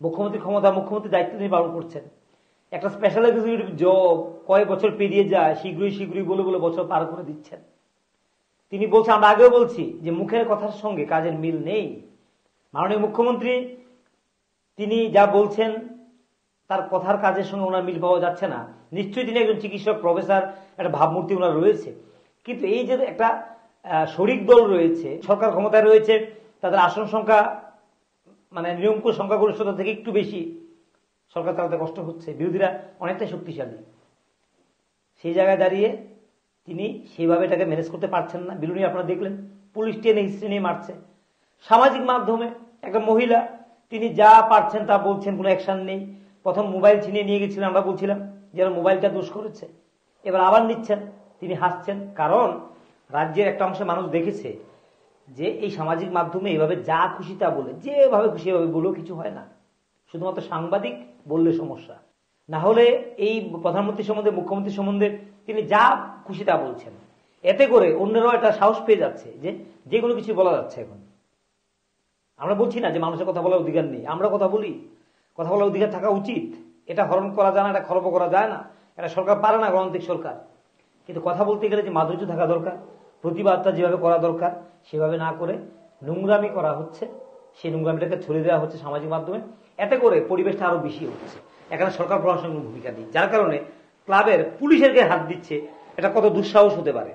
মুখ্যমন্ত্রী ক্ষমতা, মুখ্যমন্ত্রী দায়িত্ব নিয়ে পালন করছেন। একটা স্পেশাল এক্সিকিউটিভ জব কয়েক বছর পেরিয়ে যায়, শীঘ্রই শীঘ্রই বলে বলে বছর পার করে দিচ্ছেন। তিনি বলছেন, আমরা আগেও বলছি যে মুখের কথার সঙ্গে কাজের মিল নেই। মাননীয় মুখ্যমন্ত্রী তিনি যা বলছেন তার কথার কাজের সঙ্গে ওনার মিল পাওয়া যাচ্ছে না। নিশ্চয়ই তিনি একজন চিকিৎসক, প্রফেসর, একটা ভাবমূর্তি ওনার রয়েছে, কিন্তু এই যে একটা শরিক দল রয়েছে, সরকার ক্ষমতায় রয়েছে, তাদের আসন সংখ্যা মানে নিরঙ্কুশ সংখ্যাগরিষ্ঠতা থেকে একটু বেশি, সরকার চালাতে কষ্ট হচ্ছে, বিরোধীরা অনেকটাই শক্তিশালী। সেই জায়গায় দাঁড়িয়ে তিনি সেইভাবে এটাকে ম্যানেজ করতে পারছেন না। বিরোধী আপনারা দেখলেন পুলিশ টেনে হিস্ট্রি নিয়ে মারছে। সামাজিক মাধ্যমে একটা মহিলা তিনি যা পারছেন তা বলছেন, কোনো অ্যাকশন নেই। প্রথম মোবাইল ছিনিয়ে নিয়ে গেছিলেন, আমরা বলছিলাম যে মোবাইলটা দোষ করেছে, এবার আবার নিচ্ছেন, তিনি হাসছেন। কারণ রাজ্যের একটা অংশে মানুষ দেখেছে যে এই সামাজিক মাধ্যমে এইভাবে যা খুশি তা বলে, যেভাবে খুশি এভাবে বলেও কিছু হয় না, শুধুমাত্র সাংবাদিক বললে সমস্যা। না হলে এই প্রধানমন্ত্রী সম্বন্ধে, মুখ্যমন্ত্রী সম্বন্ধে তিনি যা খুশি তা বলছেন, এতে করে অন্যরাও একটা সাহস পেয়ে যাচ্ছে যে যে কোনো কিছু বলা যাচ্ছে। এখন আমরা বলছি না যে মানুষের কথা বলার অধিকার নেই, আমরা কথা বলি, কথা বলার অধিকার থাকা উচিত। এটা হরণ করা যায় না, এটা খর্ব করা যায় না, এটা সরকার পারে না, গণতান্ত্রিক সরকার। কিন্তু কথা বলতে গেলে যে মাধুর্য থাকা দরকার, প্রতিবাদটা যেভাবে করা দরকার সেভাবে না করে নোংরামি করা হচ্ছে, সেই নোংরামিটাকে ছড়িয়ে দেওয়া হচ্ছে সামাজিক মাধ্যমে। এতে করে পরিবেশটা আরো বেশি হচ্ছে। এখানে সরকার প্রশাসনের ভূমিকা নেই, যার কারণে ক্লাবের পুলিশের গায়ে হাত দিচ্ছে। এটা কত দুঃসাহস হতে পারে।